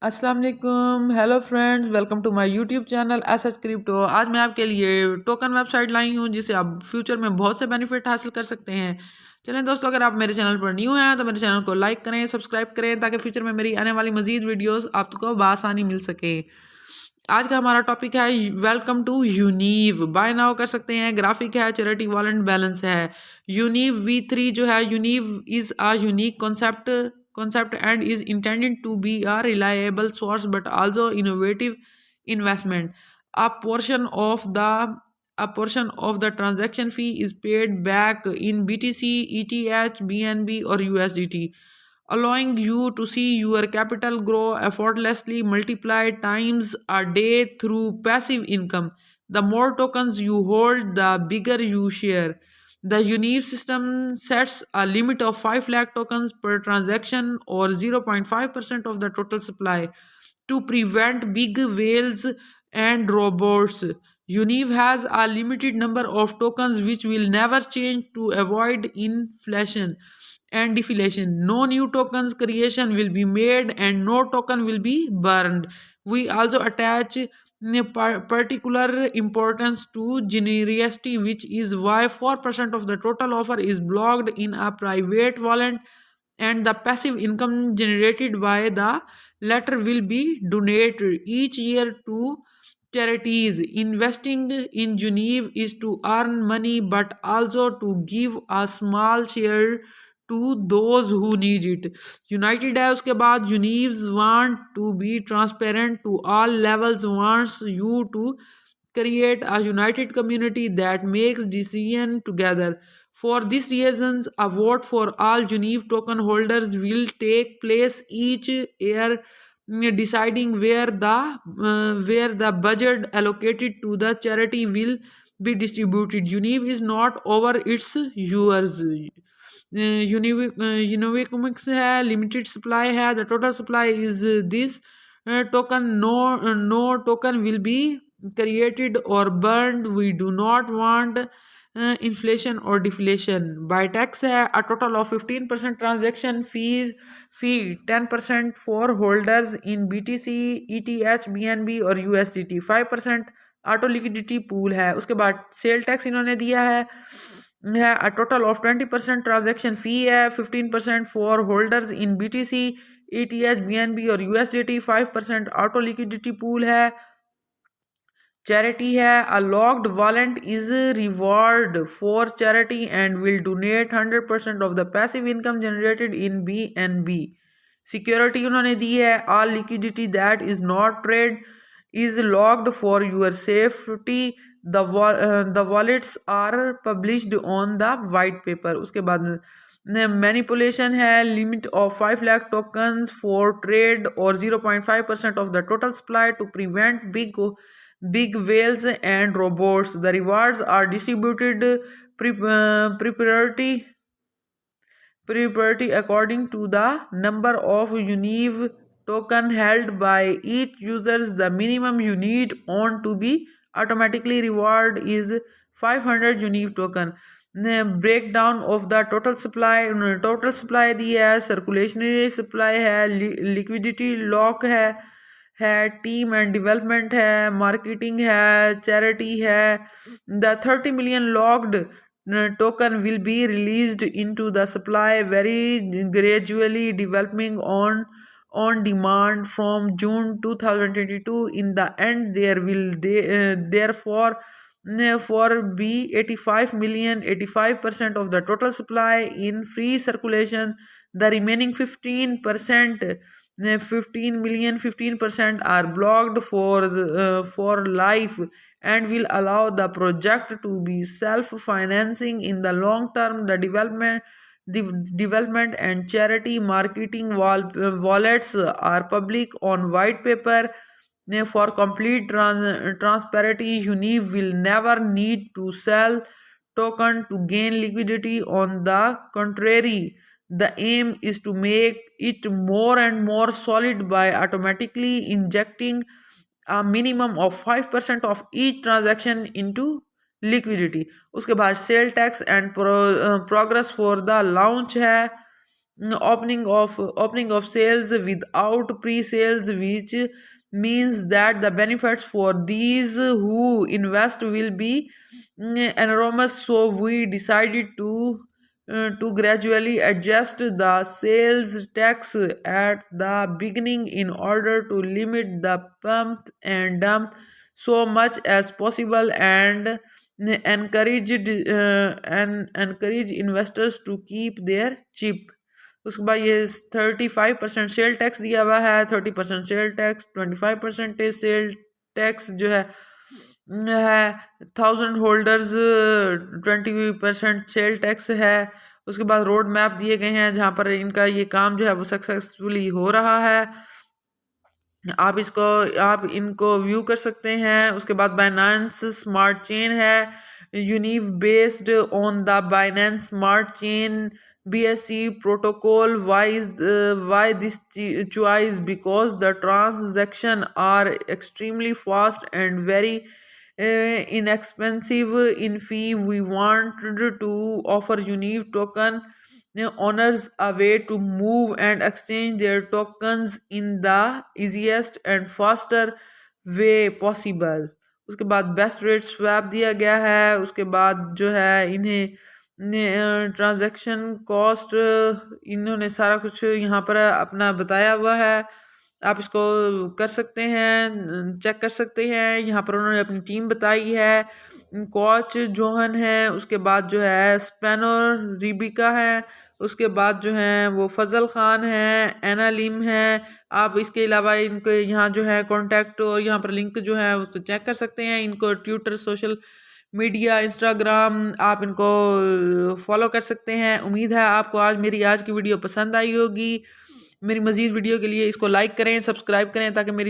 अस्सलाम वालेकुम, hello friends, welcome to my YouTube channel S H crypto. आज मैं आपके लिए टोकन वेबसाइट लाई हूँ जिससे आप फ्यूचर में बहुत से बेनिफिट हासिल कर सकते हैं। चलें दोस्तों, अगर आप मेरे चैनल पर न्यू हैं तो मेरे चैनल को लाइक करें, सब्सक्राइब करें ताकि फ्यूचर में मेरी आने वाली मजीद वीडियोस आपको बआसानी मिल सके। आज का हमारा टॉपिक है वेलकम टू यूनीव। बाय नाउ कर सकते हैं, ग्राफिक है, चैरिटी वॉलेट बैलेंस है। यूनीव V3 जो है, Univ is a unique concept and is intended to be a reliable source but also innovative investment. A portion of the a portion of the transaction fee is paid back in BTC, ETH, BNB or USDT, allowing you to see your capital grow effortlessly multiply times a day through passive income. The more tokens you hold, the bigger you share. The Unive system sets a limit of 5 lakh tokens per transaction or 0.5% of the total supply to prevent big whales and robots. Unive has a limited number of tokens which will never change to avoid inflation and deflation. No new tokens creation will be made and no token will be burned. We also attach particular importance to generosity, which is why 4% of the total offer is blocked in a private wallet, and the passive income generated by the latter will be donated each year to charities. Investing in Geneve is to earn money but also to give a small share to those who need it. United है उसके बाद, Univs want to be transparent to all levels, wants you to create a united community that makes decision together. For these reasons, a vote for all Unive token holders will take place each year, deciding where the budget allocated to the charity will be distributed. Unive is not over its yours. यूनिविकमिक्स है, limited supply है, the total supply is this token, no token will be created or burned. We do not want inflation or deflation. By tax है, a total of 15% transaction fee, 10% for holders in BTC, ETH, BNB और USDT, 5% auto liquidity pool है। उसके बाद sale tax इन्होंने दिया है a total of 20% transaction fee है, 15% for holders in BTC, ETH, BNB और USDT, 5% ऑटो लिक्विडिटी पूल है। चैरिटी है, a locked wallet is reward for charity and will donate 100% of the passive income generated in BNB। Security उन्होंने दी है, all liquidity that is not trade is locked for your safety, the wallets are published on the white paper. उसके बाद manipulation है, limit of 5 lakh tokens for trade और 0.5% of the total supply to prevent big whales and robots. The rewards are distributed priority according to the number of Unive token held by each users. The minimum you need on to be automatically reward is 500 Unive token. Breakdown of the total supply दी है, सर्कुलेशनरी supply है, liquidity lock है, team and development है, marketing है, charity है। The 30 million locked token will be released into the supply very gradually, developing on demand from June 2022. In the end, there will therefore be 85 million, 85% of the total supply in free circulation. The remaining 15%, 15 million, 15% are blocked for life and will allow the project to be self-financing in the long term. The development and charity marketing wallets are public on white paper. For complete transparency, Unive will never need to sell token to gain liquidity. On the contrary, the aim is to make it more and more solid by automatically injecting a minimum of 5% of each transaction into liquidity. उसके बाद sale tax and progress for the launch है, opening of sales without pre-sales, which means that the benefits for these who invest will be enormous. So we decided to gradually adjust the sales tax at the beginning in order to limit the pump and dump so much as possible and encourage investors to keep their chip. उसके बाद ये 35% sale tax दिया हुआ है, 30% sale tax, 25% sale tax जो है 1000 holders 20% sale tax है। उसके बाद रोड मैप दिए गए हैं जहाँ पर इनका ये काम जो है वो सक्सेसफुली हो रहा है। आप इनको व्यू कर सकते हैं। उसके बाद बाइनेंस स्मार्ट चेन है, univ based on the Binance smart chain BSC protocol. Why this choice? Because the transaction are extremely fast and very inexpensive in fee. We wanted to offer unique token owners a way to move and exchange their tokens in the easiest and faster way possible. उसके बाद best rate swap दिया गया है। उसके बाद जो है इन्हें ट्रांजैक्शन कॉस्ट इन्होंने सारा कुछ यहाँ पर अपना बताया हुआ है। आप इसको कर सकते हैं, चेक कर सकते हैं। यहाँ पर उन्होंने अपनी टीम बताई है, कोच जोहन है, उसके बाद जो है स्पेनो रिबिका है, उसके बाद जो है वो फजल खान है, एना लिम है। आप इसके अलावा इनको यहाँ जो है कॉन्टैक्ट और यहाँ पर लिंक जो है उसको चेक कर सकते हैं। इनको ट्विटर, सोशल मीडिया, इंस्टाग्राम आप इनको फॉलो कर सकते हैं। उम्मीद है आपको मेरी आज की वीडियो पसंद आई होगी। मेरी मज़ीद वीडियो के लिए इसको लाइक करें, सब्सक्राइब करें ताकि मेरी